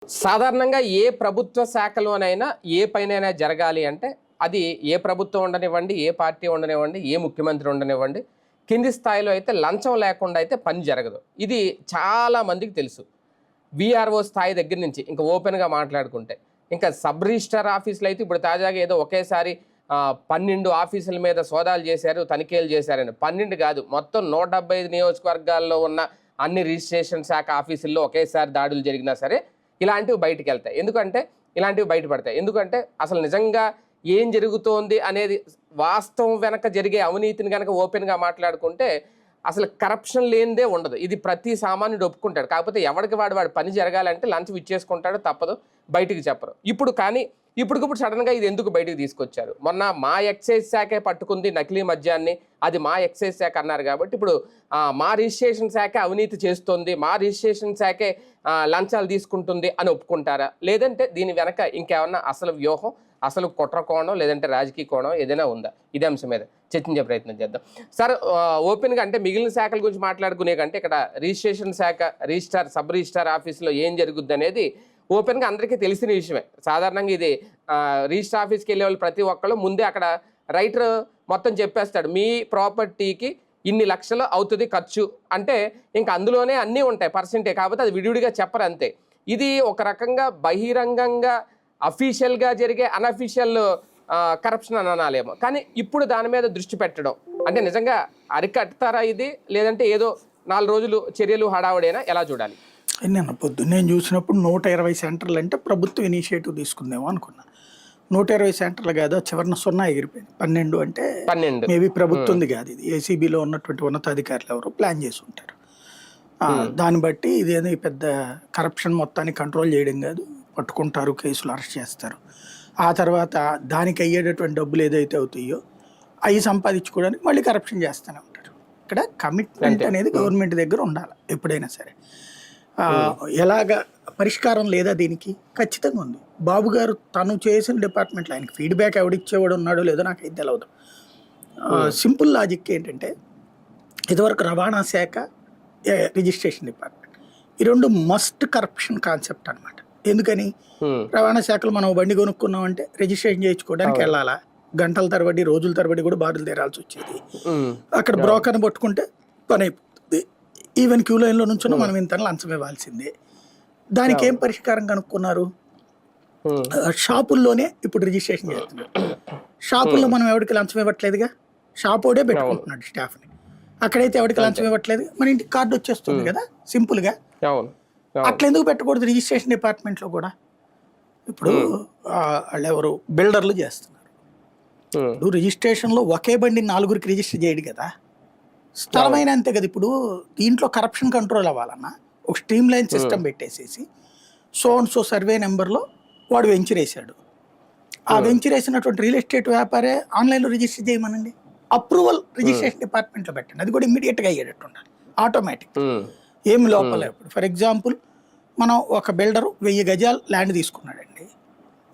సాధారణంగా ఏ ప్రభుత్వ శాఖలోనైనా ఏ పైనైనా జరగాలి అంటే అది ఏ ప్రభుత్వం ఉండనివ్వండి, ఏ పార్టీ ఉండనివ్వండి, ఏ ముఖ్యమంత్రి ఉండనివ్వండి, కింది స్థాయిలో అయితే లంచం లేకుండా అయితే పని జరగదు. ఇది చాలా మందికి తెలుసు. వీఆర్ఓ స్థాయి దగ్గర నుంచి ఇంకా ఓపెన్గా మాట్లాడుకుంటే, ఇంకా సబ్ రిజిస్టర్ ఆఫీసులు అయితే ఇప్పుడు తాజాగా ఏదో ఒకేసారి 12 ఆఫీసుల మీద సోదాలు చేశారు, తనిఖీలు చేశారని. 12 కాదు, మొత్తం 175 నియోజకవర్గాల్లో ఉన్న అన్ని రిజిస్ట్రేషన్ శాఖ ఆఫీసుల్లో ఒకేసారి దాడులు జరిగినా సరే ఇలాంటివి బయటికి వెళ్తాయి. ఎందుకంటే ఇలాంటివి బయటపడతాయి. ఎందుకంటే అసలు నిజంగా ఏం జరుగుతోంది అనేది వాస్తవం వెనక జరిగే అవినీతిని కనుక ఓపెన్గా మాట్లాడుకుంటే అసలు కరప్షన్ లేనిదే ఉండదు. ఇది ప్రతి సామాన్యుడు ఒప్పుకుంటాడు. కాకపోతే ఎవరికి వాడు పని జరగాలంటే లంచం ఇచ్చేసుకుంటాడు, తప్పదు, బయటికి చెప్పరు. ఇప్పటికిప్పుడు సడన్గా ఇది ఎందుకు బయటకు తీసుకొచ్చారు? మొన్న మా ఎక్సైజ్ శాఖే పట్టుకుంది నకిలీ మద్యాన్ని, అది మా ఎక్సైజ్ శాఖ అన్నారు కాబట్టి ఇప్పుడు మా రిజిస్ట్రేషన్ శాఖ అవినీతి చేస్తుంది, మా రిజిస్ట్రేషన్ శాఖే లంచాలు తీసుకుంటుంది అని ఒప్పుకుంటారా? లేదంటే దీని వెనక ఇంకేమన్నా అసలు వ్యూహం, అసలు కుట్ర కోణం, లేదంటే రాజకీయ కోణం ఏదైనా ఉందా? ఇదే అంశం మీద చర్చించే ప్రయత్నం చేద్దాం. సార్, ఓపెన్గా అంటే మిగిలిన శాఖల గురించి మాట్లాడుకునే కంటే ఇక్కడ రిజిస్ట్రేషన్ శాఖ రిజిస్టార్, సబ్ రిజిస్టార్ ఆఫీస్లో ఏం జరుగుద్ది అనేది ఓపెన్గా అందరికీ తెలిసిన విషయమే. సాధారణంగా ఇది రిజిస్టర్ ఆఫీస్కి వెళ్ళే వాళ్ళు ప్రతి ఒక్కళ్ళు ముందే అక్కడ రైటర్ మొత్తం చెప్పేస్తాడు, మీ ప్రాపర్టీకి ఇన్ని లక్షలు అవుతుంది ఖర్చు అంటే ఇంకా అందులోనే అన్నీ ఉంటాయి పర్సెంటే, కాకపోతే అది విడివిడిగా చెప్పరు అంతే. ఇది ఒక రకంగా బహిరంగంగా అఫీషియల్గా జరిగే అనఫీషియల్ కరప్షన్ అని అనాలేమో. కానీ ఇప్పుడు దాని మీద దృష్టి పెట్టడం అంటే నిజంగా అరికట్టారా ఇది, లేదంటే ఏదో 4 రోజులు చర్యలు హడావుడైనా ఎలా చూడాలి? నేను పొద్దున్నే చూసినప్పుడు 120 సెంటర్లు అంటే ప్రభుత్వం ఇనిషియేటివ్ తీసుకుందేమో అనుకున్నా. 120 సెంటర్లు కాదు, చివరిన 0 ఎగిరిపోయింది. 12 అంటే 12 మేబీ ప్రభుత్వంది కాదు, ఇది ఏసీబీలో ఉన్నటువంటి ఉన్నతాధికారులు ఎవరో ప్లాన్ చేసి ఉంటారు. దాన్ని బట్టి ఇదేదో పెద్ద కరప్షన్ మొత్తాన్ని కంట్రోల్ చేయడం కాదు, పట్టుకుంటారు, కేసులు అరెస్ట్ చేస్తారు. ఆ తర్వాత దానికి అయ్యేటటువంటి డబ్బులు ఏదైతే అవుతాయో అవి సంపాదించుకోవడానికి మళ్ళీ కరప్షన్ చేస్తూనే ఉంటారు. ఇక్కడ కమిట్మెంట్ అనేది గవర్నమెంట్ దగ్గర ఉండాలి ఎప్పుడైనా సరే. ఎలాగ పరిష్కారం లేదా దీనికి? ఖచ్చితంగా ఉంది. బాబు గారు తను చేసిన డిపార్ట్మెంట్లో ఆయనకి ఫీడ్బ్యాక్ ఎవడిచ్చేవాడు ఉన్నాడో లేదో నాకైతే తెలియదు. సింపుల్ లాజిక్ ఏంటంటే, ఇదివరకు రవాణా శాఖ, రిజిస్ట్రేషన్ డిపార్ట్మెంట్, ఈ రెండు మస్ట్ కరప్షన్ కాన్సెప్ట్ అనమాట. ఎందుకని? రవాణా శాఖలో మనం బండి కొనుక్కున్నామంటే రిజిస్ట్రేషన్ చేయించుకోవడానికి వెళ్ళాలా, గంటల తరబడి రోజుల తరబడి కూడా బారులు తీరాల్సి వచ్చేది. అక్కడ బ్రోకర్ని పట్టుకుంటే పని అయిపోతుంది. ఈవెన్ క్యూ లైన్లో నుంచున్న మనం ఇంత లంచం ఇవ్వాల్సిందే. దానికి ఏం పరిష్కారం కనుక్కున్నారు? షాపుల్లోనే ఇప్పుడు రిజిస్ట్రేషన్ చేస్తున్నారు. షాపుల్లో మనం ఎవరికి లంచం ఇవ్వట్లేదుగా, షాపోడే పెట్టుకుంటున్నాడు స్టాఫ్ని. అక్కడైతే ఎవరికి లంచం ఇవ్వట్లేదు, మన ఇంటికి కార్డు వచ్చేస్తుంది కదా సింపుల్గా. అట్లా ఎందుకు పెట్టకూడదు రిజిస్ట్రేషన్ డిపార్ట్మెంట్లో కూడా? ఇప్పుడు వాళ్ళు ఎవరు బిల్డర్లు చేస్తున్నారు. ఇప్పుడు రిజిస్ట్రేషన్లో ఒకే బండి 4గురికి రిజిస్టర్ చేయడు కదా, స్థలమైన అంతే కదా. ఇప్పుడు దీంట్లో కరప్షన్ కంట్రోల్ అవ్వాలన్నా ఒక స్ట్రీమ్ లైన్ సిస్టమ్ పెట్టేసేసి సో సర్వే నెంబర్లో వాడు వెంచర్ వేసాడు, ఆ వెంచర్ వేసినటువంటి రియల్ ఎస్టేట్ వ్యాపారే ఆన్లైన్లో రిజిస్టర్ చేయమనండి, అప్రూవల్ రిజిస్ట్రేషన్ డిపార్ట్మెంట్లో పెట్టండి, అది కూడా ఇమ్మీడియట్గా అయ్యేటట్టు ఉండాలి, ఆటోమేటిక్. ఏమి లోపల ఇప్పుడు ఫర్ ఎగ్జాంపుల్ మనం ఒక బిల్డరు 1000 గజాలు ల్యాండ్ తీసుకున్నాడండి,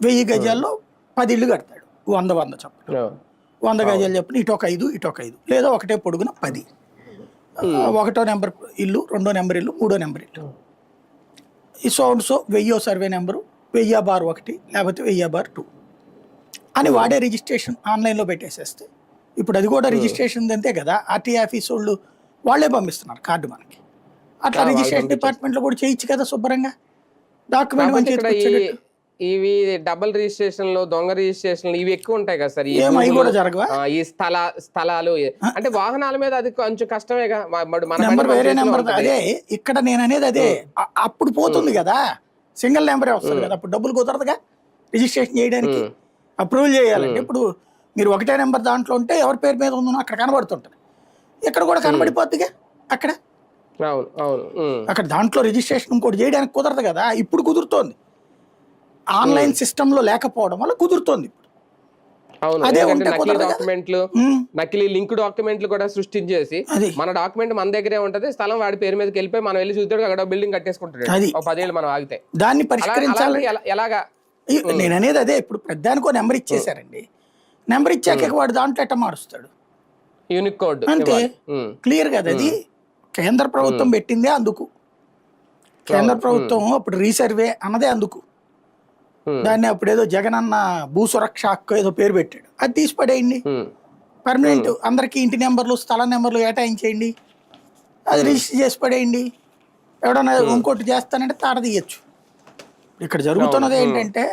1000 గజాల్లో 10 ఇళ్ళు కడతాడు, 100 చొప్పున 100 గజాలు చెప్పిన ఇటొక 5 ఇటొక 5, లేదా ఒకటే పొడుగున 10, 1వ నెంబర్ ఇల్లు, 2వ నెంబర్ ఇల్లు, 3వ నెంబర్ ఇల్లు, ఈ సో 1000 సర్వే నెంబరు, 1000/1 లేకపోతే 1000/2 అని వాడే రిజిస్ట్రేషన్ ఆన్లైన్లో పెట్టేసేస్తే, ఇప్పుడు అది కూడా రిజిస్ట్రేషన్ అంతే కదా, ఆర్టీఐ ఆఫీస్ వాళ్ళు వాళ్ళే పంపిస్తున్నారు కార్డు మనకి. అట్లా రిజిస్ట్రేషన్ డిపార్ట్మెంట్లో కూడా చేయొచ్చు కదా శుభ్రంగా, డాక్యుమెంట్ ఇవి డబుల్ రిజిస్ట్రేషన్లు, దొంగ రిజిస్ట్రేషన్లు ఇవి ఎక్కువ ఉంటాయి కదా సార్. ఏమై కూడా జరగవా? ఈ స్థలాలు అంటే వాహనాల మీద అది కొంచెం కష్టమేగా. నెంబర్ వేరే నెంబర్, అదే ఇక్కడ నేను అనేది అదే. అప్పుడు పోతుంది కదా, సింగిల్ నెంబరే వస్తుంది కదా, అప్పుడు డబ్బులు కుదరదుగా రిజిస్ట్రేషన్ చేయడానికి, అప్రూవల్ చేయాలంటే. ఇప్పుడు మీరు ఒకటే నెంబర్ దాంట్లో ఉంటే ఎవరి పేరు మీద ఉందో అక్కడ కనబడుతుంటుంది, ఇక్కడ కూడా కనబడిపోద్దిగా అక్కడ. అక్కడ దాంట్లో రిజిస్ట్రేషన్ ఇంకోటి చేయడానికి కుదరదు కదా, ఇప్పుడు కుదురుతోంది. ఆన్లైన్ సిస్టంలో లేకపోవడం వల్ల కుదురుతోంది. అదే నకిలీ లింక్ డాక్యుమెంట్లు కూడా సృష్టించేసి మన డాక్యుమెంట్ మన దగ్గరే ఉంటది, స్థలం వాడి పేరు మీదకి వెళ్ళిపోయి మనం వెళ్ళి చూస్తాడు, అక్కడ బిల్డింగ్ కట్టేసుకుంటాడు, 10 ఏళ్ళు మనం ఆగితే. దాన్ని పరిష్కరించాలి ఎలాగా? నేను అనేది అదే. ఇప్పుడు పెద్దానికో నెంబర్ ఇచ్చేసారండి, నెంబర్ ఇచ్చాక వాడు దాంట్లో ఎట్ట మారుస్తాడు? యూనిక్ కోడ్ అంతే, క్లియర్ కదా. అది కేంద్ర ప్రభుత్వం పెట్టిందే అందుకు. కేంద్ర ప్రభుత్వం అప్పుడు రీసర్వే అన్నదే అందుకు. దాన్ని అప్పుడు ఏదో జగనన్న భూసురక్ష హక్కు ఏదో పేరు పెట్టాడు, అది తీసి పడేయండి. పర్మనెంట్ అందరికీ ఇంటి నెంబర్లు స్థల నెంబర్లు కేటాయించేయండి, అది రిజిస్టర్ చేసి పడేయండి. ఎవడన్నా ఇంకోటి చేస్తానంటే తాట తీయచ్చు. ఇక్కడ జరుగుతున్నది ఏంటంటే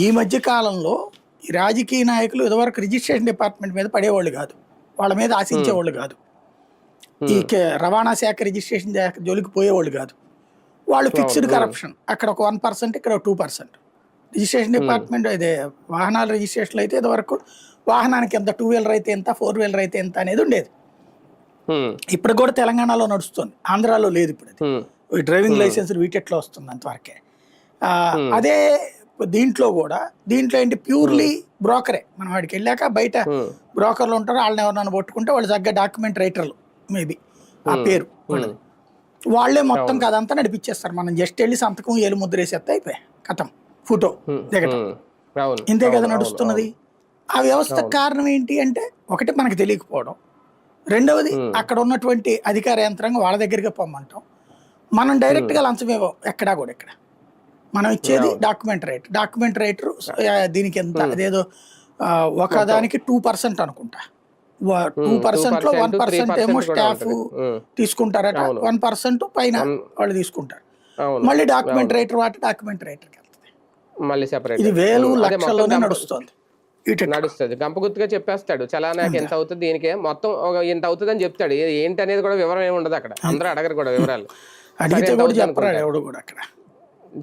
ఈ మధ్య కాలంలో ఈ రాజకీయ నాయకులు ఇదివరకు రిజిస్ట్రేషన్ డిపార్ట్మెంట్ మీద పడేవాళ్ళు కాదు, వాళ్ళ మీద ఆశించేవాళ్ళు కాదు, ఈ రవాణా శాఖ రిజిస్ట్రేషన్ జోలికి పోయేవాళ్ళు కాదు. వాళ్ళు ఫిక్స్డ్ కరప్షన్, అక్కడ ఒక 1%, ఇక్కడ 2%. రిజిస్ట్రేషన్ డిపార్ట్మెంట్ అయితే వాహనాల రిజిస్ట్రేషన్లు అయితే ఇదివరకు వాహనానికి ఎంత, 2 వీలర్ అయితే ఎంత, 4 వీలర్ అయితే ఎంత అనేది ఉండేది. ఇప్పుడు కూడా తెలంగాణలో నడుస్తుంది, ఆంధ్రాలో లేదు. ఇప్పుడు అది డ్రైవింగ్ లైసెన్స్ వీటిట్లో వస్తుంది అంతవరకే. అదే దీంట్లో కూడా, దీంట్లో ఏంటి ప్యూర్లీ బ్రోకరే. మనం వాడికి వెళ్ళాక బయట బ్రోకర్లు ఉంటారు, వాళ్ళని ఎవరినైనా పట్టుకుంటే వాళ్ళు తగ్గ డాక్యుమెంట్ రైటర్లు మేబీ ఆ పేరు వాళ్ళే మొత్తం కదంతా నడిపించేస్తారు. మనం జస్ట్ వెళ్ళి సంతకం ఏలు ముద్ర వేసేస్తే అయిపోయి కథం, ఫోటో దిగటం, ఇంతే కదా నడుస్తున్నది. ఆ వ్యవస్థ కారణం ఏంటి అంటే ఒకటి మనకు తెలియకపోవడం, రెండవది అక్కడ ఉన్నటువంటి అధికార యంత్రాంగం వాళ్ళ దగ్గరికి పొమ్మంటాం. మనం డైరెక్ట్గా లంచం ఇవ్వం ఎక్కడా కూడా. ఇక్కడ మనం ఇచ్చేది డాక్యుమెంట్ రైటర్ దీనికి ఎంత, అదేదో ఒకదానికి 2% అనుకుంటా. 2%లో 1% ఏమో స్టాఫ్ తీసుకుంటారట, 1% పైన వాళ్ళు తీసుకుంటారు. మళ్ళీ డాక్యుమెంట్ రైటర్ డాక్యుమెంట్ రైటర్కి వెళ్తుంది. మళ్ళీ సెపరేట్ ఇది వేలు లక్షల్లోనే నడుస్తుంది. గంప గుర్తుగా చెప్పేస్తాడు, చలానాకి ఎంత అవుతుంది, దీనికే మొత్తం ఎంత అవుతుంది అని చెప్తాడు. ఏంటి అనేది కూడా వివరం ఏమి ఉండదు అక్కడ, అందరూ అడగరు కూడా వివరాలు.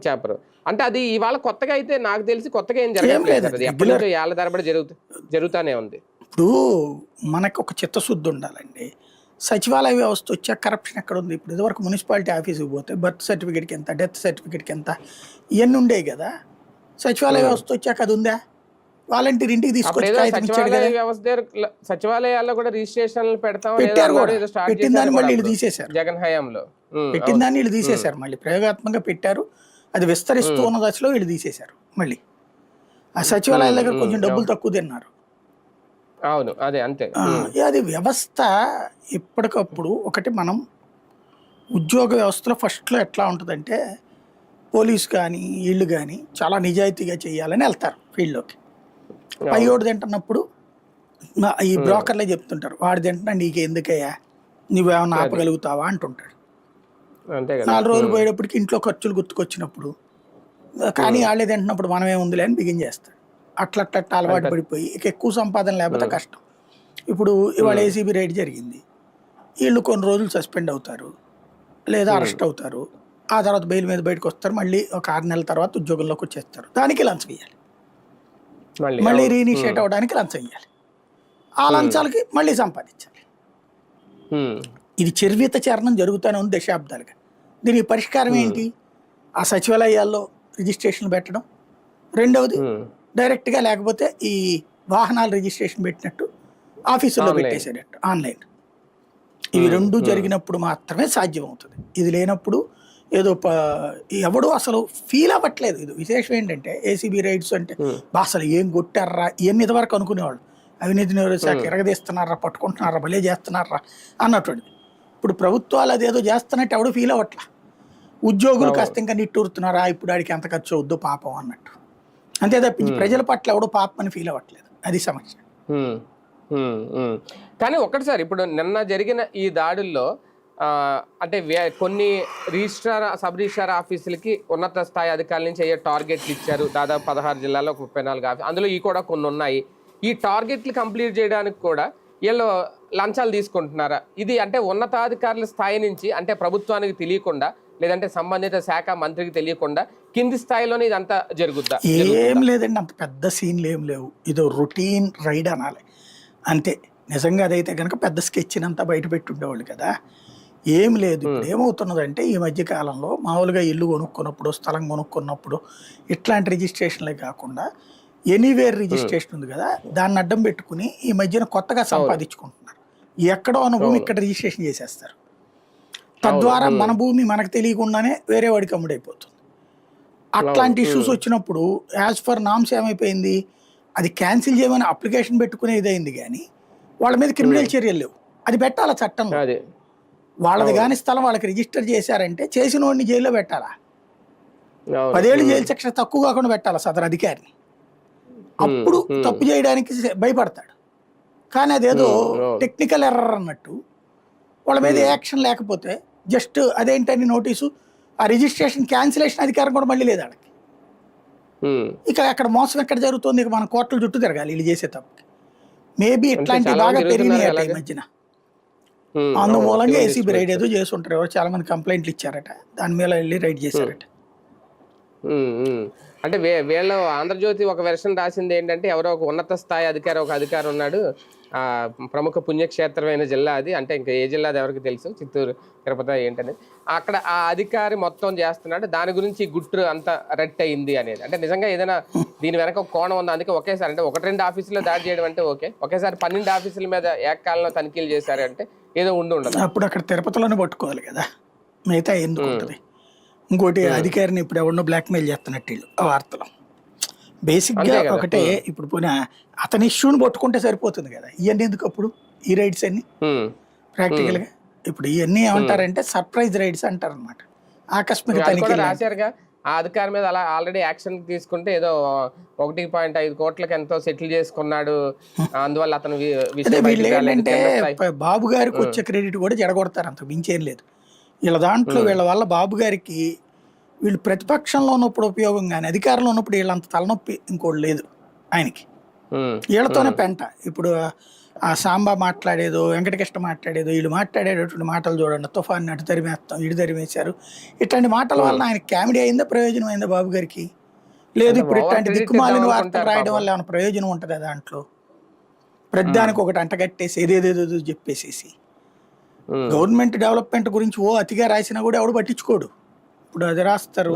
చెప్పరు. అంటే అది ఇవాళ కొత్తగా అయితే నాకు తెలిసి కొత్తగా ఏం జరగలేదు, ఎప్పటి నుంచో ఏళ్ల తరబడి జరుగుతానే ఉంది. ఇప్పుడు మనకు ఒక చిత్తశుద్ధి ఉండాలండి. సచివాలయ వ్యవస్థ వచ్చాక కరప్షన్ ఎక్కడ ఉంది? ఇప్పుడు ఇదివరకు మున్సిపాలిటీ ఆఫీస్కి పోతే బర్త్ సర్టిఫికేట్కి ఎంత, డెత్ సర్టిఫికేట్కి ఎంత, ఇవన్నీ ఉండేవి కదా. సచివాలయ వ్యవస్థ వచ్చాక అది ఉందా? వాలంటీర్ ఇంటికి తీసుకొచ్చి సచివాలయాల్లో కూడా రిజిస్ట్రేషన్లు పెట్టిన దాన్ని మళ్ళీ వీళ్ళు తీసేశారు. జగన్ హయాంలో పెట్టిన దాన్ని వీళ్ళు తీసేశారు, మళ్ళీ ప్రయోగాత్మకంగా పెట్టారు. అది విస్తరిస్తూ ఉన్న దశలో వీళ్ళు తీసేశారు. మళ్ళీ ఆ సచివాలయాల దగ్గర కొంచెం డబ్బులు తక్కువ తిన్నారు. అవును, అదే అంతే. అది వ్యవస్థ ఎప్పటికప్పుడు ఒకటి మనం ఉద్యోగ వ్యవస్థలో ఫస్ట్లో ఎట్లా ఉంటుందంటే పోలీసు కానీ వీళ్ళు కానీ చాలా నిజాయితీగా చేయాలని వెళ్తారు ఫీల్డ్లోకి. పైయోడు తింటున్నప్పుడు ఈ బ్రోకర్లే చెప్తుంటారు, వాడు తింటున్నా నీకు ఎందుకయ్యా, నువ్వేమన్నా ఆపగలుగుతావా అంటుంటాడు. 4 రోజులు పోయేటప్పటికి ఇంట్లో ఖర్చులు గుర్తుకొచ్చినప్పుడు కానీ వాళ్ళే తింటున్నప్పుడు మనమే ఉందిలే అని బిగిన్ చేస్తాడు. అట్లా అలవాటు పడిపోయి ఇక ఎక్కువ సంపాదన లేకపోతే కష్టం. ఇప్పుడు ఇవాళ ఏసీబీ రైడ్ జరిగింది, వీళ్ళు కొన్ని రోజులు సస్పెండ్ అవుతారు లేదా అరెస్ట్ అవుతారు, ఆ తర్వాత బెయిల్ మీద బయటకు వస్తారు, మళ్ళీ ఒక 6 నెలల తర్వాత ఉద్యోగంలోకి వచ్చేస్తారు. దానికి లంచం ఇవ్వాలి, మళ్ళీ రీఇనిషియేట్ అవ్వడానికి లంచం ఇవ్వాలి, ఆ లంచాలకి మళ్ళీ సంపాదించాలి. ఇది చర్విత చరణం జరుగుతూనే ఉంది దశాబ్దాలుగా. దీనికి పరిష్కారం ఏంటి? ఆ సచివాలయాల్లో రిజిస్ట్రేషన్లు పెట్టడం, రెండవది డైరెక్ట్గా లేకపోతే ఈ వాహనాల రిజిస్ట్రేషన్ పెట్టినట్టు ఆఫీసుల్లో పెట్టేసేటట్టు ఆన్లైన్. ఇవి రెండు జరిగినప్పుడు మాత్రమే సాధ్యం అవుతుంది. ఇది లేనప్పుడు ఏదో ఎవడో అసలు ఫీల్ అవ్వట్లేదు. ఇది విశేషం ఏంటంటే ఏసీబీ రైడ్స్ అంటే అసలు ఏం కొట్టారా ఇవన్నీ ఇదివరకు అనుకునేవాళ్ళు. అవినీతి నిరోధక శాఖ ఎరగదీస్తున్నారా, పట్టుకుంటున్నారా, భలే చేస్తున్నారా అన్నటువంటిది. ఇప్పుడు ప్రభుత్వాలు అదేదో చేస్తున్నట్టు ఎవడు ఫీల్ అవ్వట్లా. ఉద్యోగులు కాస్త ఇంకా నిట్టూరుతున్నారా, ఇప్పుడు ఆడికి ఎంత ఖర్చు అవుద్దో పాపం అన్నట్టు. అంతే తప్పించి ప్రజల పట్ల ఎవడో పాపం అని ఫీల్ అవ్వట్లేదు. అది సమస్య. కానీ ఒక్కటిసారి ఇప్పుడు నిన్న జరిగిన ఈ దాడుల్లో అంటే కొన్ని సబ్ రిజిస్ట్రార్ ఆఫీసులకి ఉన్నత స్థాయి అధికారుల నుంచి అయ్యే టార్గెట్లు ఇచ్చారు. దాదాపు 16 జిల్లాల్లో 34 ఆఫీసు, అందులో ఈ కూడా కొన్ని ఉన్నాయి. ఈ టార్గెట్లు కంప్లీట్ చేయడానికి కూడా వీళ్ళు లంచాలు తీసుకుంటున్నారా? ఇది అంటే ఉన్నతాధికారుల స్థాయి నుంచి, అంటే ప్రభుత్వానికి తెలియకుండా లేదంటే సంబంధిత శాఖ మంత్రికి తెలియకుండా కింది స్థాయిలోనే ఇదంతా జరుగుద్దా? ఏం లేదండి, అంత పెద్ద సీన్లు ఏం లేవు. ఇదో రొటీన్ రైడ్ అనాలి అంతే. నిజంగా అదైతే కనుక పెద్ద స్కెచ్నంతా బయట పెట్టి ఉండేవాళ్ళు కదా. ఏం లేదు. ఇప్పుడు ఏమవుతున్నదంటే ఈ మధ్య కాలంలో మామూలుగా ఇల్లు కొనుక్కున్నప్పుడు, స్థలం కొనుక్కున్నప్పుడు ఇట్లాంటి రిజిస్ట్రేషన్లే కాకుండా ఎనీవేర్ రిజిస్ట్రేషన్ ఉంది కదా, దాన్ని అడ్డం పెట్టుకుని ఈ మధ్యన కొత్తగా సంపాదించుకుంటున్నారు. ఎక్కడో ఉన్న భూమి ఇక్కడ రిజిస్ట్రేషన్ చేసేస్తారు. తద్వారా మన భూమి మనకు తెలియకుండానే వేరే వాడికి అమ్ముడైపోతుంది. అట్లాంటి ఇష్యూస్ వచ్చినప్పుడు యాజ్ ఫర్ నామ్స్ ఏమైపోయింది, అది క్యాన్సిల్ చేయమని అప్లికేషన్ పెట్టుకునే ఇదైంది. కానీ వాళ్ళ మీద క్రిమినల్ చర్యలు లేవు. అది పెట్టాలి చట్టంలో. వాళ్ళది కాని స్థలం వాళ్ళకి రిజిస్టర్ చేశారంటే చేసిన వాడిని జైల్లో పెట్టాలా, అవును. 10 ఏళ్ళు జైలు శిక్ష తక్కువ కాకుండా పెట్టాలా సదరు అధికారిని. అప్పుడు తప్పు చేయడానికి భయపడతాడు. కానీ అదేదో టెక్నికల్ ఎర్రర్ అన్నట్టు వాళ్ళ మీద ఏ యాక్షన్ లేకపోతే జస్ట్ అదేంటని నోటీసు, ఆ రిజిస్ట్రేషన్ క్యాన్సిలేషన్ అధికారం కూడా మళ్ళీ లేదు వాళ్ళకి. ఇక అక్కడ మోసం ఎక్కడ జరుగుతుంది, ఇక మన కోర్టుల చుట్టూ తిరగాలి వీళ్ళు చేసే తప్పుకి. మేబీ ఇట్లాంటివి బాగా పెరిగినాయి అట ఈ మధ్యన. అందుమూలంగా ఏసీబీ రైడ్ ఏదో చేసి ఉంటారు, ఎవరు చాలా మంది కంప్లైంట్లు ఇచ్చారట, దాని మీద వెళ్ళి రైడ్ చేశారట. అంటే వీళ్ళు ఆంధ్రజ్యోతి ఒక వెర్షన్ రాసింది ఏంటంటే, ఎవరో ఒక ఉన్నత స్థాయి అధికారి ఉన్నాడు, ప్రముఖ పుణ్యక్షేత్రమైన జిల్లా అది, అంటే ఇంకా ఏ జిల్లా అది ఎవరికి తెలుసు, చిత్తూరు తిరుపతి ఏంటనేది, అక్కడ ఆ అధికారి మొత్తం చేస్తున్నాడు, దాని గురించి గుట్టు అంత రెట్ అయింది అనేది. అంటే నిజంగా ఏదైనా దీని వెనక ఒక కోణం ఉంది, అందుకే ఒకేసారి అంటే 1-2 ఆఫీసుల్లో దాడి చేయడం అంటే ఓకే, ఒకేసారి 12 ఆఫీసుల మీద ఏకకాలంలో తనిఖీలు చేశారు అంటే ఏదో ఉండదు. అప్పుడు అక్కడ తిరుపతిలోనే పట్టుకోవాలి కదా, మిగతా ఎందుకు ఉంటుంది. ఇంకోటి అధికారిని ఇప్పుడు ఎవరినో బ్లాక్మెయిల్ చేస్తున్నట్టు వీళ్ళు ఆ వార్తలో. బేసిక్గా ఒకటే, ఇప్పుడు పోయినా అతని ఇష్యూని పట్టుకుంటే సరిపోతుంది కదా, ఇవన్నీ ఎందుకు అప్పుడు ఈ రైడ్స్ అన్ని ప్రాక్టికల్గా. ఇప్పుడు ఇవన్నీ ఏమంటారంటే సర్ప్రైజ్ రైడ్స్ అంటారు అనమాట, ఆకస్మిక తనిఖీ రాశారుగా. ఆ అధికారి మీద అలా ఆల్రెడీ యాక్షన్ తీసుకుంటే ఏదో 1.5 కోట్లకి ఎంతో సెటిల్ చేసుకున్నాడు, అందువల్ల అతను వీళ్ళు ఏంటంటే బాబు గారికి వచ్చే క్రెడిట్ కూడా జడగొడతారు, అంత మించేం లేదు వీళ్ళ దాంట్లో. వీళ్ళ వల్ల బాబు గారికి వీళ్ళు ప్రతిపక్షంలో ఉన్నప్పుడు ఉపయోగం, కానీ అధికారంలో ఉన్నప్పుడు వీళ్ళంత తలనొప్పి ఇంకోటి లేదు ఆయనకి. వీళ్ళతోనే పెంట. ఇప్పుడు ఆ సాంబా మాట్లాడేదో, వెంకటకృష్ణ మాట్లాడేదో, వీళ్ళు మాట్లాడేటటువంటి మాటలు చూడండి, తుఫాన్ అటు తరిమేస్తాం, ఇటు తరిమేశారు, ఇట్లాంటి మాటల వల్ల ఆయన కామెడీ అయిందా, ప్రయోజనం అయిందా బాబు గారికి? లేదు. ఇప్పుడు ఇట్లాంటి దిక్కుమాలిన వార్తలు రాయడం వల్ల ఏమైనా ప్రయోజనం ఉంటుందా దాంట్లో? ప్రతిదానికి ఒకటి అంటగట్టేసి ఏదేదేదో చెప్పేసేసి గవర్నమెంట్ డెవలప్మెంట్ గురించి అతిగా రాసినా కూడా ఎవడు పట్టించుకోడు. ఇప్పుడు అది రాస్తారు,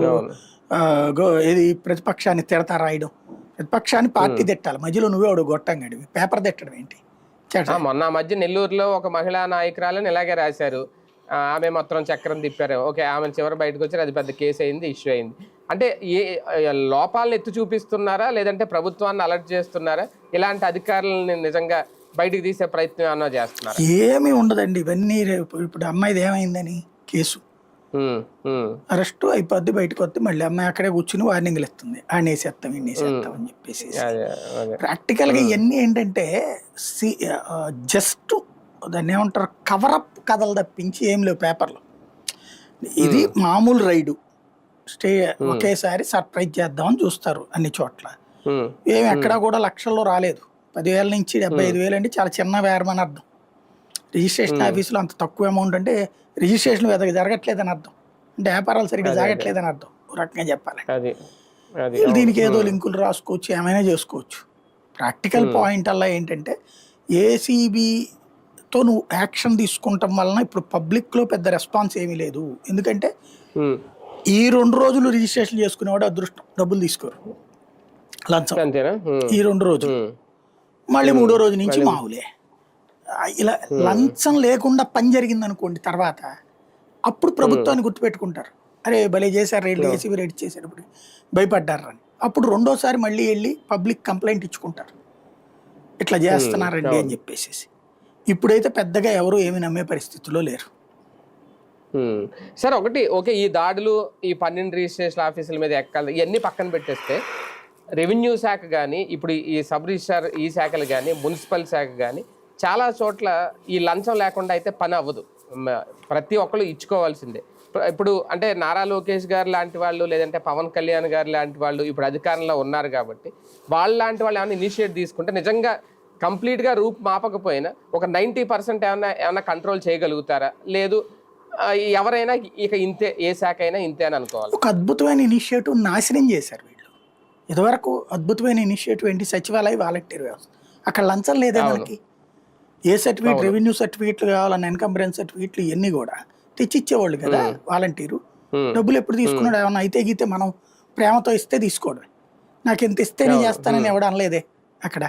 ఏది ప్రతిపక్షాన్ని తిడతా రాయడం, ప్రతిపక్షాన్ని పార్టీ తిట్టాలి, మధ్యలో నువ్వే వాడు గొట్టంగాడివి, పేపర్ తిట్టడం ఏంటి? మొన్న మధ్య నెల్లూరులో ఒక మహిళా నాయకురాలని ఇలాగే రాశారు, ఆమె మొత్తం చక్రం తిప్పారు, ఓకే, ఆమె చివరి బయటకు వచ్చారు, అది పెద్ద కేసు అయింది, ఇష్యూ అయింది. అంటే ఏ లోపాలను ఎత్తి చూపిస్తున్నారా, లేదంటే ప్రభుత్వాన్ని అలర్ట్ చేస్తున్నారా, ఇలాంటి అధికారులని నిజంగా బయటికి తీసే ప్రయత్నం ఏమన్నా చేస్తున్నారు? ఏమీ ఉండదండి ఇవన్నీ. ఇప్పుడు అమ్మాయిది ఏమైందని కేసు అరెస్టు అయిపోద్ది, బయటకు వద్దు, మళ్ళీ అమ్మాయి అక్కడే కూర్చుని వార్నింగ్లు ఇస్తుంది, ఆనేసేస్తాం ఇన్నేసేస్తాం అని చెప్పేసి. ప్రాక్టికల్గా ఇవన్నీ ఏంటంటే జస్ట్ దాన్ని ఏమంటారు, కవరప్ కథలు తప్పించి ఏం లేవు పేపర్లో. ఇది మామూలు రైడు, ఒకేసారి సర్ప్రైజ్ చేద్దామని చూస్తారు అన్ని చోట్ల. ఏమి ఎక్కడా కూడా లక్షల్లో రాలేదు, 10,000 నుంచి 75,000 అంటే చాలా చిన్న వేరం అని అర్థం. రిజిస్ట్రేషన్ ఆఫీసులో అంత తక్కువ అమౌంట్ అంటే రిజిస్ట్రేషన్ జరగట్లేదని అర్థం, అంటే వ్యాపారాలు సరిగ్గా జరగట్లేదని అర్థం, ఒక రకంగా చెప్పాలి. దీనికి ఏదో లింకులు రాసుకోవచ్చు, ఏమైనా చేసుకోవచ్చు. ప్రాక్టికల్ పాయింట్ అలా ఏంటంటే ఏసీబీతో నువ్వు యాక్షన్ తీసుకుంటాం వలన ఇప్పుడు పబ్లిక్లో పెద్ద రెస్పాన్స్ ఏమీ లేదు. ఎందుకంటే ఈ 2 రోజులు రిజిస్ట్రేషన్ చేసుకునేవాడు అదృష్టం, డబ్బులు తీసుకోరు లంచం ఈ 2 రోజులు, మళ్ళీ 3వ రోజు నుంచి మామూలే. ఇలా లంచం లేకుండా పని జరిగింది అనుకోండి, తర్వాత అప్పుడు ప్రభుత్వాన్ని గుర్తుపెట్టుకుంటారు, అరే భలే చేశారు రైళ్ళు, ఏసీబీ రైడ్ చేసేటప్పుడు భయపడ్డారు అని. అప్పుడు 2వసారి మళ్ళీ వెళ్ళి పబ్లిక్ కంప్లైంట్ ఇచ్చుకుంటారు, ఇట్లా చేస్తున్నారండి అని చెప్పేసి. ఇప్పుడైతే పెద్దగా ఎవరు ఏమి నమ్మే పరిస్థితుల్లో లేరు. సార్ ఒకటి ఓకే, ఈ దాడులు, ఈ 12 రిజిస్ట్రేషన్ ఆఫీసుల మీద ఎక్కాలి, ఇవన్నీ పక్కన పెట్టేస్తే రెవెన్యూ శాఖ కానీ, ఇప్పుడు ఈ సబ్ రిజిస్ట్రార్ ఈ శాఖలు కానీ, మున్సిపల్ శాఖ కానీ, చాలా చోట్ల ఈ లంచం లేకుండా అయితే పని అవ్వదు, ప్రతి ఒక్కరు ఇచ్చుకోవాల్సిందే. ఇప్పుడు అంటే నారా లోకేష్ గారు లాంటి వాళ్ళు, లేదంటే పవన్ కళ్యాణ్ గారు లాంటి వాళ్ళు ఇప్పుడు అధికారంలో ఉన్నారు కాబట్టి, వాళ్ళ లాంటి వాళ్ళు ఏమైనా ఇనిషియేట్ తీసుకుంటే నిజంగా కంప్లీట్గా రూపు మాపకపోయినా ఒక 90% ఏమైనా కంట్రోల్ చేయగలుగుతారా? లేదు ఎవరైనా ఇక ఇంతే, ఏ శాఖ అయినా ఇంతే అని అనుకోవాలి? ఒక అద్భుతమైన ఇనిషియేటివ్ నాశనం చేశారు వీళ్ళు. ఇదివరకు అద్భుతమైన ఇనిషియేటివ్ ఏంటి, సచివాలయ వాలంటీర్ వ్యవస్థ. అక్కడ లంచం లేదే మనకి, ఏ సర్టిఫికేట్, రెవెన్యూ సర్టిఫికేట్లు కావాలన్న ఇన్కంబరెన్స్ సర్టిఫికేట్లు ఇవన్నీ కూడా తెచ్చిచ్చేవాళ్ళు కదా వాలంటీరు. డబ్బులు ఎప్పుడు తీసుకున్నాడు, ఏమన్నా అయితే గీతే మనం ప్రేమతో ఇస్తే తీసుకోవడమే, నాకు ఎంత ఇస్తే నేను చేస్తానని ఎవడు అనలేదే అక్కడ.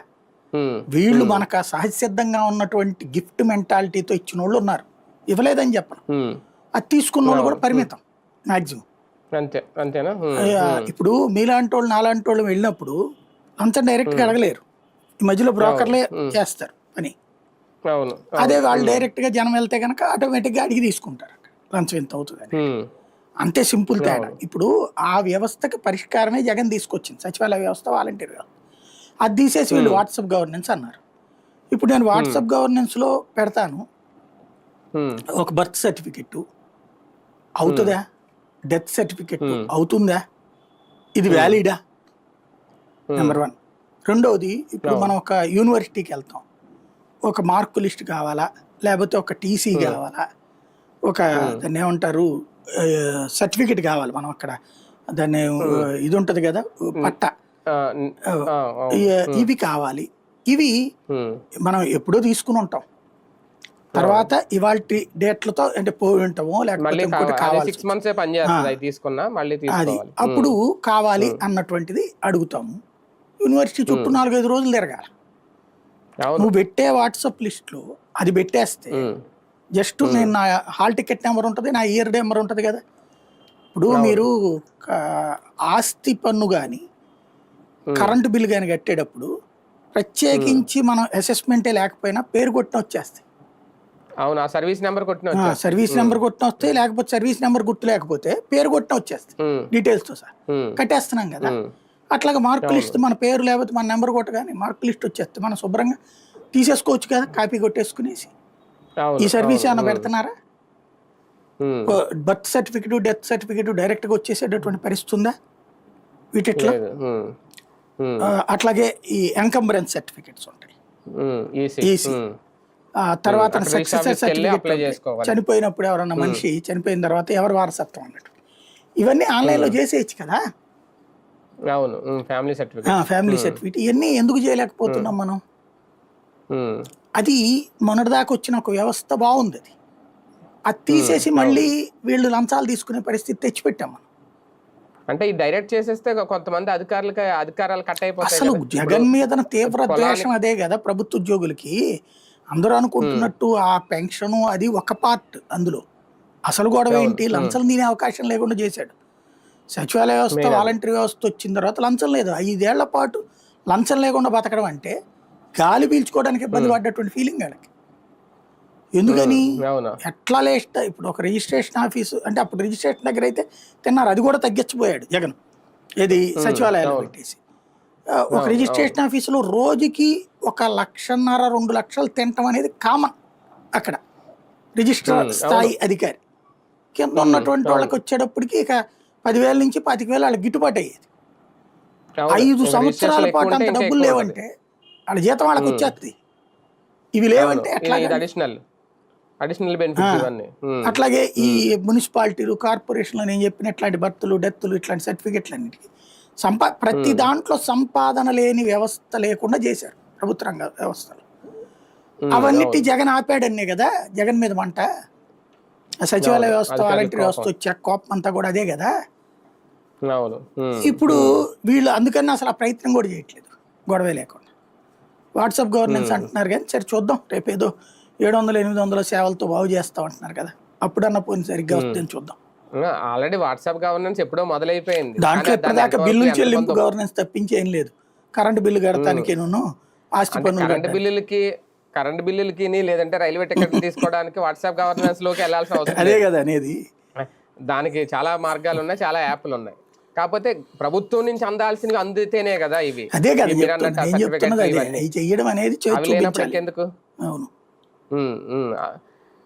వీళ్ళు మనకు సహజసిద్ధంగా ఉన్నటువంటి గిఫ్ట్ మెంటాలిటీతో ఇచ్చిన వాళ్ళు ఉన్నారు, ఇవ్వలేదని చెప్పను. అది తీసుకున్న వాళ్ళు కూడా పరిమితం మ్యాక్సిమం. అంతేనా? ఇప్పుడు మీలాంటి వాళ్ళు నాలాంటి వాళ్ళు వెళ్ళినప్పుడు లంచం డైరెక్ట్గా అడగలేరు, ఈ మధ్యలో బ్రోకర్లే చేస్తారు పని. అవును. అదే వాళ్ళు డైరెక్ట్ గా జనం వెళ్తే కనుక ఆటోమేటిక్ గా అడిగి తీసుకుంటారు లంచం ఎంత అవుతుందని. ఉమ్, అంతే సింపుల్ తేడా. అవును. ఇప్పుడు ఆ వ్యవస్థకి పరిష్కారమే జగన్ తీసుకొచ్చింది, సచివాలయ వ్యవస్థ, వాలంటీర్ వ్యవస్థ. అది తీసేసి వీళ్ళు వాట్సాప్ గవర్నెన్స్ అన్నారు. ఇప్పుడు నేను వాట్సాప్ గవర్నెన్స్ లో పెడతాను ఉమ్, ఒక బర్త్ సర్టిఫికెట్, అవుతుందా? డెత్ సర్టిఫికెట్ అవుతుందా? ఇది వ్యాలిడా? నెంబర్ 1. రెండవది, ఇప్పుడు మనం ఒక యూనివర్సిటీకి వెళ్తాం, ఒక మార్కు లిస్ట్ కావాలా, లేకపోతే ఒక టీసీ కావాలా, ఒక దాన్ని ఏమంటారు సర్టిఫికెట్ కావాలి, మనం అక్కడ దాన్ని ఇది ఉంటుంది కదా పట్ట, ఇవి కావాలి. ఇవి మనం ఎప్పుడో తీసుకుని ఉంటాం, తర్వాత ఇవాళ డేట్లతో అంటే పోయి ఉంటామో లేకపోతే ఇంకోటి కావాలి, 6 months పనిచేస్తుంది అది తీసుకున్నా మళ్ళీ అది తీసుకోవాలి. అప్పుడు కావాలి అన్నటువంటిది అడుగుతాము. యూనివర్సిటీ చుట్టూ 4-5 రోజులు తిరగాలి. అవును. నువ్వు పెట్టే వాట్సాప్ లిస్ట్లో అది పెట్టేస్తే జస్ట్ నేను నా హాల్ టికెట్ నెంబర్ ఉంటుంది, నా ఇయర్ నెంబర్ ఉంటుంది కదా. ఇప్పుడు మీరు ఆస్తి పన్ను కానీ కరెంటు బిల్లు కానీ కట్టేటప్పుడు ప్రత్యేకించి మనం అసెస్మెంటే లేకపోయినా పేరు కొట్టిన వచ్చేస్తాయి. అవును, ఆ సర్వీస్ నెంబర్ కొట్టిన సర్వీస్ నెంబర్ కొట్టిన వస్తాయి, లేకపోతే సర్వీస్ నెంబర్ గుర్తు లేకపోతే పేరు కొట్టిన వచ్చేస్తాయి డీటెయిల్స్తో సహా. కట్టేస్తున్నాం కదా. అట్లాగే మార్కు లిస్ట్ మన పేరు లేకపోతే మన నెంబర్ కొట్టగానే మార్కు లిస్ట్ వచ్చేస్తే మనం శుభ్రంగా తీసేసుకోవచ్చు కదా, కాపీ కొట్టేసుకునేసి. ఈ సర్వీస్ ఏమైనా పెడుతున్నారా? బర్త్ సర్టిఫికెట్, డెత్ సర్టిఫికెట్ డైరెక్ట్గా వచ్చేసేటటువంటి పరిస్థితి ఉందా వీటిట్లో? అట్లాగే ఈ ఎంకంబరెన్స్ సర్టిఫికెట్స్ ఉంటాయి, ఈసీ. తర్వాత సక్సెసర్ సర్టిఫికెట్, చనిపోయినప్పుడు ఎవరన్నా మనిషి చనిపోయిన తర్వాత ఎవరు వారసత్వం అన్నట్టు, ఇవన్నీ ఆన్లైన్లో చేసేయచ్చు కదా. అవును, ఫ్యామిలీ సర్టిఫికెట్ ఇవన్నీ ఎందుకు చేయలేకపోతున్నాం మనం? అది మొన్నటిదాకా వచ్చిన ఒక వ్యవస్థ బాగుంది, అది తీసేసి మళ్ళీ వీళ్ళు లంచాలు తీసుకునే పరిస్థితి తెచ్చిపెట్టాం మనం. అంటే ఈ డైరెక్ట్ చేసేస్తే కొంతమంది అధికారాలు కట్ అయిపోతాయి. అసలు జగన్ మీద తీవ్ర ద్వేషం అదే కదా ప్రభుత్వ ఉద్యోగులకి. అందరూ అనుకుంటున్నట్టు ఆ పెన్షన్ అది ఒక పార్ట్, అందులో అసలు గొడవ ఏంటి, లంచం తినే అవకాశం లేకుండా చేశాడు. సచివాలయ వ్యవస్థ, వాలంటీర్ వ్యవస్థ వచ్చిన తర్వాత లంచం లేదు. 5 ఏళ్ల పాటు లంచం లేకుండా బతకడం అంటే గాలి పీల్చుకోవడానికి ఇబ్బంది పడ్డటువంటి ఫీలింగ్ వాళ్ళకి. ఎందుకని? ఎట్లా లేస్తా ఇప్పుడు ఒక రిజిస్ట్రేషన్ ఆఫీసు అంటే అప్పుడు రిజిస్ట్రేషన్ దగ్గర అయితే తిన్నారు, అది కూడా తగ్గించిపోయాడు జగన్, ఏది సచివాలయాలు పెట్టేసి. ఒక రిజిస్ట్రేషన్ ఆఫీసులో రోజుకి 1.5-2 లక్షలు తినటం అనేది కామన్ అక్కడ రిజిస్ట్రార్ స్థాయి అధికారి. కింద ఉన్నటువంటి వాళ్ళకి వచ్చేటప్పటికి ఇక 10,000 నుంచి 25,000 వాళ్ళకి గిట్టుబాటు అయ్యేది. 5 సంవత్సరాల పాటు అంత డబ్బులు లేవంటే వాళ్ళ జీతం వాళ్ళకి వచ్చేస్తుంది, ఇవి లేవంటే ఎట్లా? అట్లాగే ఈ మున్సిపాలిటీలు, కార్పొరేషన్లు నేను చెప్పిన ఇట్లాంటి బర్తులు, డెత్తులు, ఇట్లాంటి సర్టిఫికెట్లు అన్నిటికీ ప్రతి దాంట్లో సంపాదన లేని వ్యవస్థ లేకుండా చేశారు ప్రభుత్వ రంగ వ్యవస్థలు. అవన్నిటి జగన్ ఆపాడన్నే కదా జగన్ మీద మంట. సచివాలయ వ్యవస్థ, వాలంటీర్ వ్యవస్థ వచ్చే కోపం అంతా కూడా అదే కదా. ఇప్పుడు వీళ్ళు అందుకని అసలు ఆ ప్రయత్నం కూడా చేయట్లేదు, గొడవే లేకుండా. వాట్సాప్ గవర్నెన్స్ అంటున్నారు కానీ సరే చూద్దాం, రేపు ఏదో 700-800 సేవలతో బాగు చేస్తాం అంటున్నారు కదా, అప్పుడన్నా పోయిన సరిగ్గా వస్తుందని చూద్దాం. ఆల్రెడీ వాట్సాప్ గవర్నెన్స్ ఎప్పుడో మొదలైపోయింది. దాంట్లో ఇప్పటిదాకా బిల్లులు చెల్లింపు గవర్నెన్స్ తప్పించి ఏం లేదు. కరెంటు బిల్లు కడతానికి, ఆస్తి పన్నులు, కరెంట్ బిల్లులకి లేదంటే రైల్వే టికెట్లు తీసుకోవడానికి వాట్సాప్ గవర్నెన్స్ లోకి వెళ్ళాల్సిన అవసరం అదే కదా అనేది. దానికి చాలా మార్గాలు ఉన్నాయి, చాలా యాప్లు ఉన్నాయి. కాకపోతే ప్రభుత్వం నుంచి అందాల్సినవి అందితేనే కదా ఇవి. అదే కదా చెయ్యడం అనేది ఎందుకు?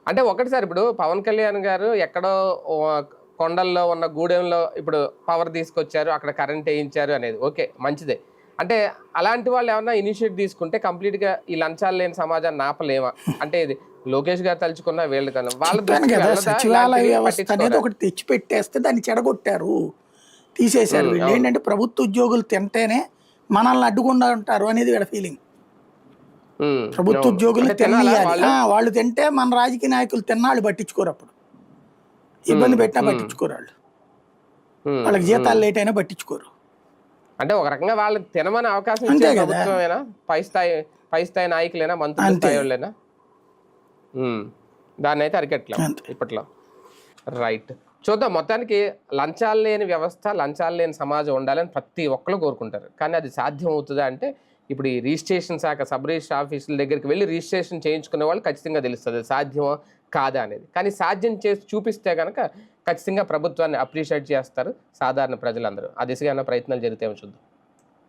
అంటే ఒకటి సార్, ఇప్పుడు పవన్ కళ్యాణ్ గారు ఎక్కడో కొండల్లో ఉన్న గూడెంలో ఇప్పుడు పవర్ తీసుకొచ్చారు, అక్కడ కరెంట్ వేయించారు అనేది ఓకే, మంచిదే. అంటే అలాంటి వాళ్ళు ఏమన్నా ఇనిషియేట్ తీసుకుంటే కంప్లీట్ గా ఈ లంచాలు లేని సమాజాన్ని ఆపలేమా? అంటే ఇది లోకేష్ గారు తలుచుకున్న వీళ్ళు కన్నా వాళ్ళ సచివాలయ వ్యవస్థ అనేది ఒకటి తెచ్చి పెట్టేస్తే దాన్ని చెడగొట్టారు, తీసేశారు. వీళ్ళు ఏంటంటే ప్రభుత్వ ఉద్యోగులు తింటేనే మనల్ని అడ్డుకుండా ఉంటారు అనేది వీళ్ళ ఫీలింగ్. ప్రభుత్వ ఉద్యోగులు తినాలి, వాళ్ళు తింటే మన రాజకీయ నాయకులు తిన్నాళ్ళు పట్టించుకోరు, అప్పుడు ఇబ్బంది పెట్టినా పట్టించుకోరు వాళ్ళు, వాళ్ళకి జీతాలు లేట్ అయినా పట్టించుకోరు. అంటే ఒక రకంగా వాళ్ళు తినమని అవకాశం ఇచ్చే ప్రభుత్వమేనా? పై స్థాయి నాయకులేనా, మంత్రుల స్థాయి వాళ్ళేనా? దాన్ని అయితే అరికట్లేం ఇప్పట్లో. రైట్, చూద్దాం. మొత్తానికి లంచాలు లేని వ్యవస్థ, లంచాలు లేని సమాజం ఉండాలని ప్రతి ఒక్కరు కోరుకుంటారు. కానీ అది సాధ్యం అవుతుందా అంటే ఇప్పుడు ఈ రిజిస్ట్రేషన్ శాఖ సబ్ రిజిస్టర్ ఆఫీసుల దగ్గరికి వెళ్ళి రిజిస్ట్రేషన్ చేయించుకునే వాళ్ళు ఖచ్చితంగా తెలుస్తుంది సాధ్యమో కాదా అనేది. కానీ సాధ్యం చేసి చూపిస్తే కనుక ఖచ్చితంగా ప్రభుత్వాన్ని అప్రిషియేట్ చేస్తారు సాధారణ ప్రజలందరూ. ఆ దిశగా ప్రయత్నాలు జరిగితే చూద్దాం.